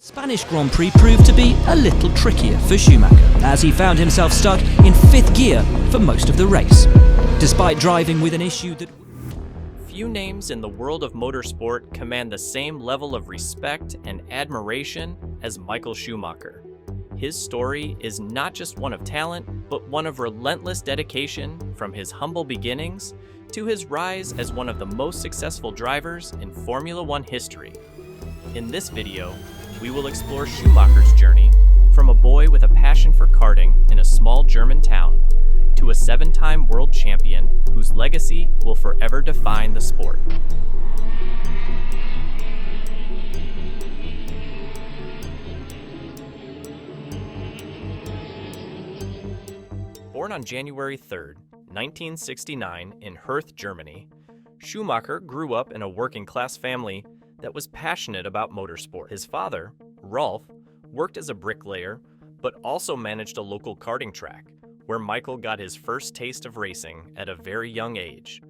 Spanish Grand Prix proved to be a little trickier for Schumacher, as he found himself stuck in fifth gear for most of the race, despite driving with an issue that... Few names in the world of motorsport command the same level of respect and admiration as Michael Schumacher. His story is not just one of talent, but one of relentless dedication from his humble beginnings to his rise as one of the most successful drivers in Formula One history. In this video, we will explore Schumacher's journey from a boy with a passion for karting in a small German town to a seven-time world champion whose legacy will forever define the sport. Born on January 3, 1969 in Herth, Germany, Schumacher grew up in a working-class family that was passionate about motorsport. His father, Rolf, worked as a bricklayer, but also managed a local karting track, where Michael got his first taste of racing at a very young age.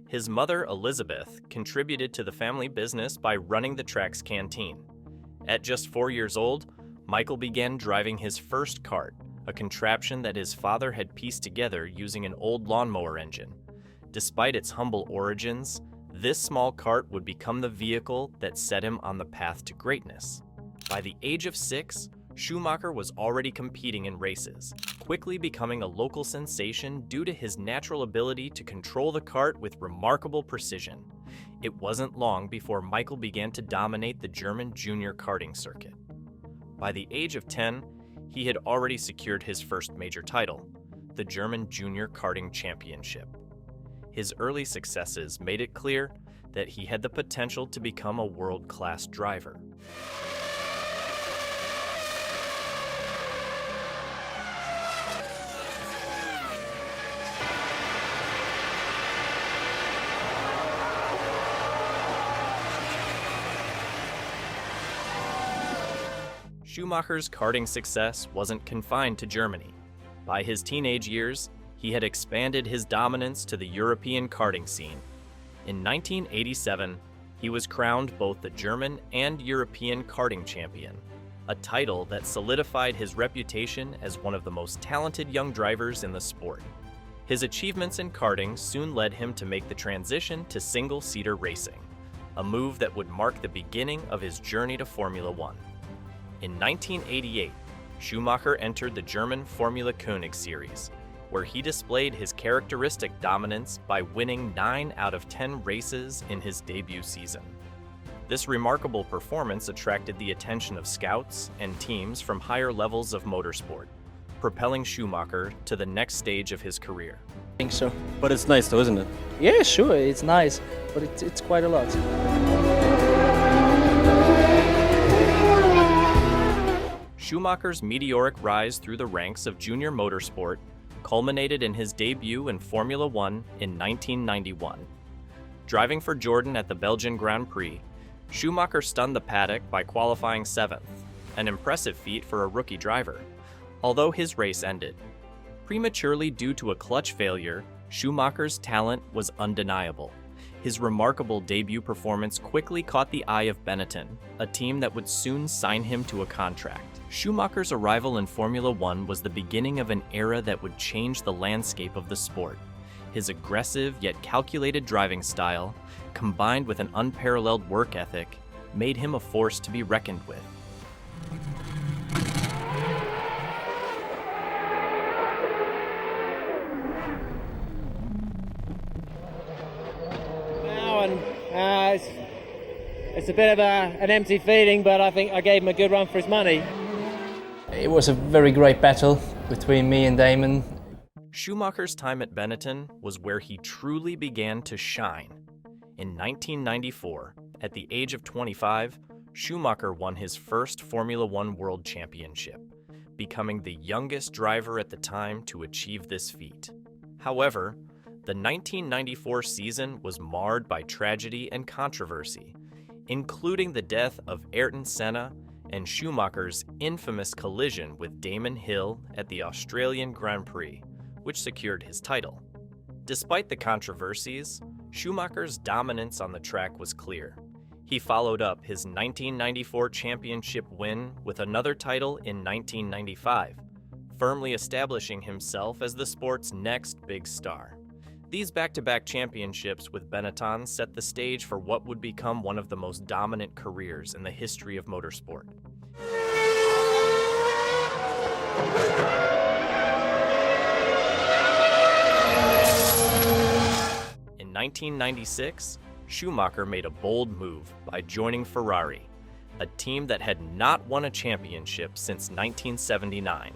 His mother, Elizabeth, contributed to the family business by running the track's canteen. At just 4 years old, Michael began driving his first kart, a contraption that his father had pieced together using an old lawnmower engine. Despite its humble origins, this small kart would become the vehicle that set him on the path to greatness. By the age of 6, Schumacher was already competing in races, quickly becoming a local sensation due to his natural ability to control the kart with remarkable precision. It wasn't long before Michael began to dominate the German junior karting circuit. By the age of 10, he had already secured his first major title, the German Junior Karting Championship. His early successes made it clear that he had the potential to become a world-class driver. Schumacher's karting success wasn't confined to Germany. By his teenage years, he had expanded his dominance to the European karting scene. In 1987, he was crowned both the German and European karting champion, a title that solidified his reputation as one of the most talented young drivers in the sport. His achievements in karting soon led him to make the transition to single-seater racing, a move that would mark the beginning of his journey to Formula One. In 1988, Schumacher entered the German Formula König series, where he displayed his characteristic dominance by winning 9 out of 10 races in his debut season. This remarkable performance attracted the attention of scouts and teams from higher levels of motorsport, propelling Schumacher to the next stage of his career. I think so. But it's nice though, isn't it? Yeah, sure, it's nice, but it's quite a lot. Schumacher's meteoric rise through the ranks of junior motorsport culminated in his debut in Formula One in 1991. Driving for Jordan at the Belgian Grand Prix, Schumacher stunned the paddock by qualifying 7th, an impressive feat for a rookie driver, although his race ended. Prematurely due to a clutch failure, Schumacher's talent was undeniable. His remarkable debut performance quickly caught the eye of Benetton, a team that would soon sign him to a contract. Schumacher's arrival in Formula One was the beginning of an era that would change the landscape of the sport. His aggressive yet calculated driving style, combined with an unparalleled work ethic, made him a force to be reckoned with. It's a bit of an empty feeling, but I think I gave him a good run for his money. It was a very great battle between me and Damon. Schumacher's time at Benetton was where he truly began to shine. In 1994, at the age of 25, Schumacher won his first Formula One World Championship, becoming the youngest driver at the time to achieve this feat. However, the 1994 season was marred by tragedy and controversy, including the death of Ayrton Senna and Schumacher's infamous collision with Damon Hill at the Australian Grand Prix, which secured his title. Despite the controversies, Schumacher's dominance on the track was clear. He followed up his 1994 championship win with another title in 1995, firmly establishing himself as the sport's next big star. These back-to-back championships with Benetton set the stage for what would become one of the most dominant careers in the history of motorsport. In 1996, Schumacher made a bold move by joining Ferrari, a team that had not won a championship since 1979.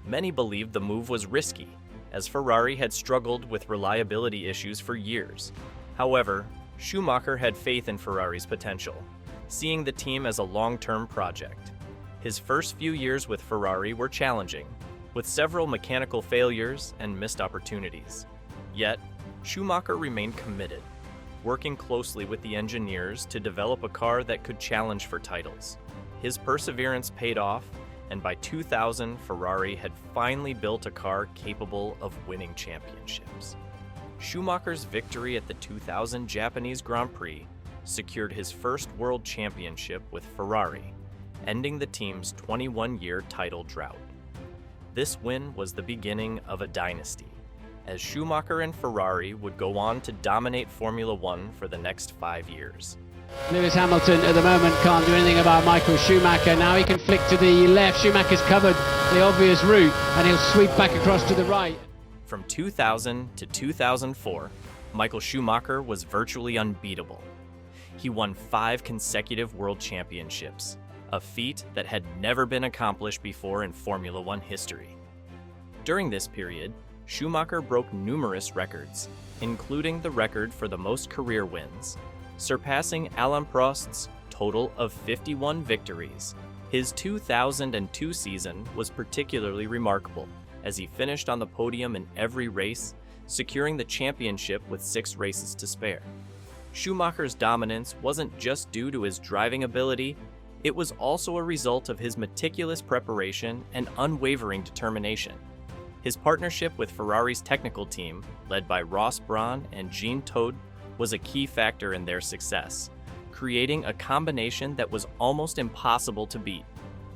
Many believed the move was risky, as Ferrari had struggled with reliability issues for years. However, Schumacher had faith in Ferrari's potential, seeing the team as a long-term project. His first few years with Ferrari were challenging, with several mechanical failures and missed opportunities. Yet, Schumacher remained committed, working closely with the engineers to develop a car that could challenge for titles. His perseverance paid off, and by 2000, Ferrari had finally built a car capable of winning championships. Schumacher's victory at the 2000 Japanese Grand Prix secured his first world championship with Ferrari, ending the team's 21-year title drought. This win was the beginning of a dynasty, as Schumacher and Ferrari would go on to dominate Formula One for the next 5 years. Lewis Hamilton at the moment can't do anything about Michael Schumacher. Now he can flick to the left. Schumacher's covered the obvious route and he'll sweep back across to the right. From 2000 to 2004, Michael Schumacher was virtually unbeatable. He won 5 consecutive world championships, a feat that had never been accomplished before in Formula One history. During this period, Schumacher broke numerous records, including the record for the most career wins, surpassing Alain Prost's total of 51 victories. His 2002 season was particularly remarkable, as he finished on the podium in every race, securing the championship with 6 races to spare. Schumacher's dominance wasn't just due to his driving ability, it was also a result of his meticulous preparation and unwavering determination. His partnership with Ferrari's technical team, led by Ross Brawn and Jean Todt, was a key factor in their success, creating a combination that was almost impossible to beat.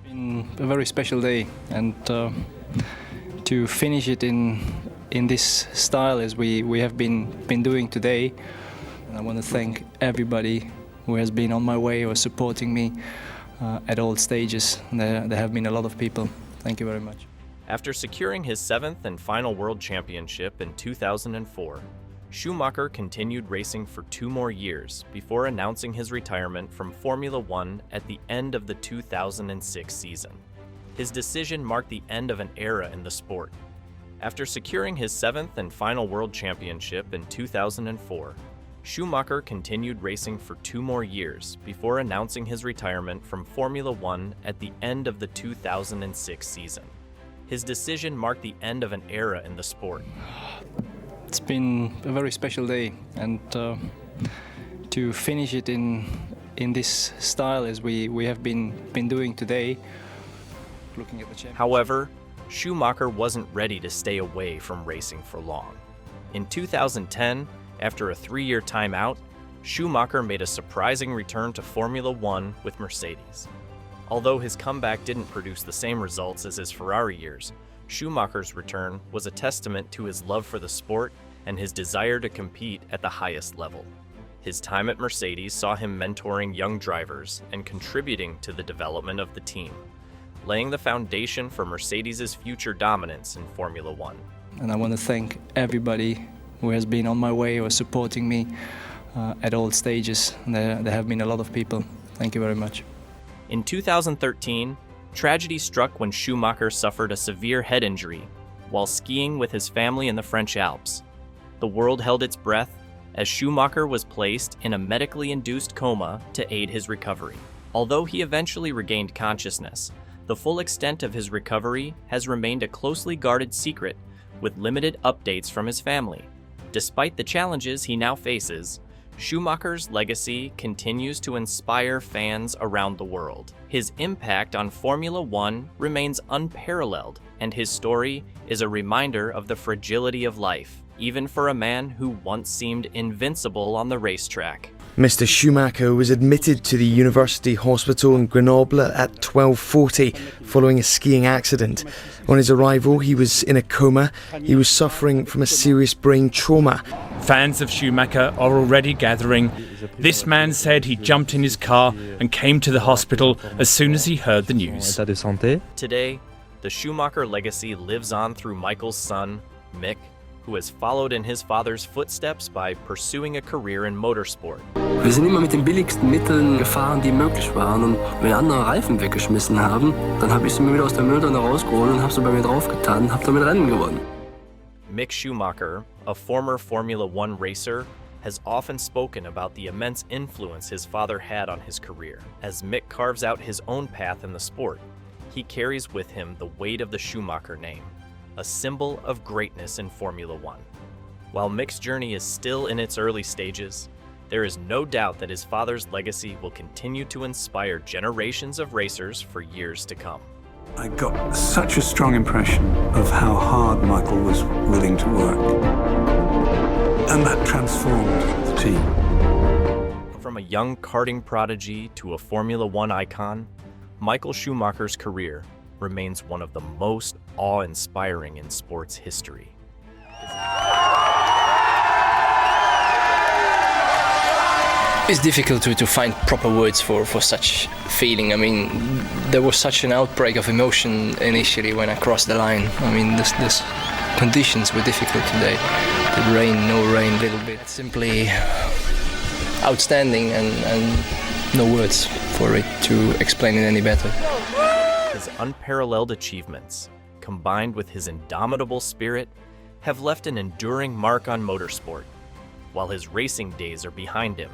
It's been a very special day, and to finish it in this style as we have been doing today, I want to thank everybody who has been on my way or supporting me at all stages. There have been a lot of people. Thank you very much. After securing his 7th and final world championship in 2004, Schumacher continued racing for 2 more years before announcing his retirement from Formula One at the end of the 2006 season. His decision marked the end of an era in the sport. After securing his 7th and final world championship in 2004, Schumacher continued racing for 2 more years before announcing his retirement from Formula One at the end of the 2006 season. His decision marked the end of an era in the sport. It's been a very special day, and to finish it in this style as we have been doing today, looking at the championship. However, Schumacher wasn't ready to stay away from racing for long. In 2010, after a 3-year timeout, Schumacher made a surprising return to Formula One with Mercedes. Although his comeback didn't produce the same results as his Ferrari years, Schumacher's return was a testament to his love for the sport and his desire to compete at the highest level. His time at Mercedes saw him mentoring young drivers and contributing to the development of the team, laying the foundation for Mercedes' future dominance in Formula One. And I want to thank everybody who has been on my way or supporting me at all stages. There have been a lot of people. Thank you very much. In 2013, tragedy struck when Schumacher suffered a severe head injury while skiing with his family in the French Alps. The world held its breath as Schumacher was placed in a medically induced coma to aid his recovery. Although he eventually regained consciousness, the full extent of his recovery has remained a closely guarded secret, with limited updates from his family. Despite the challenges he now faces, Schumacher's legacy continues to inspire fans around the world. His impact on Formula One remains unparalleled, and his story is a reminder of the fragility of life, even for a man who once seemed invincible on the racetrack. Mr. Schumacher was admitted to the University Hospital in Grenoble at 12:40 following a skiing accident. On his arrival, he was in a coma. He was suffering from a serious brain trauma. Fans of Schumacher are already gathering. This man said he jumped in his car and came to the hospital as soon as he heard the news. Today, the Schumacher legacy lives on through Michael's son, Mick, who has followed in his father's footsteps by pursuing a career in motorsport. Wir sind immer mit den billigsten Mitteln gefahren, die möglich waren. Und wenn andere Reifen weggeschmissen haben, dann habe ich sie mir wieder aus der Mülltonne rausgeholt und habe sie bei mir draufgetan und habe damit Rennen gewonnen. Mick Schumacher, a former Formula One racer, has often spoken about the immense influence his father had on his career. As Mick carves out his own path in the sport, he carries with him the weight of the Schumacher name, a symbol of greatness in Formula One. While Mick's journey is still in its early stages, there is no doubt that his father's legacy will continue to inspire generations of racers for years to come. I got such a strong impression of how hard Michael was willing to work. And that transformed the team. From a young karting prodigy to a Formula One icon, Michael Schumacher's career remains one of the most awe-inspiring in sports history. It's difficult to find proper words for such feeling. I mean, there was such an outbreak of emotion initially when I crossed the line. I mean, this conditions were difficult today. The rain, no rain, little bit. Simply outstanding and no words for it to explain it any better. His unparalleled achievements, combined with his indomitable spirit, have left an enduring mark on motorsport. While his racing days are behind him,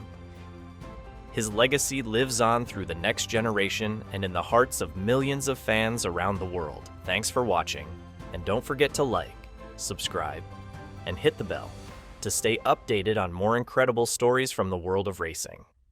his legacy lives on through the next generation and in the hearts of millions of fans around the world. Thanks for watching, and don't forget to like, subscribe, and hit the bell to stay updated on more incredible stories from the world of racing.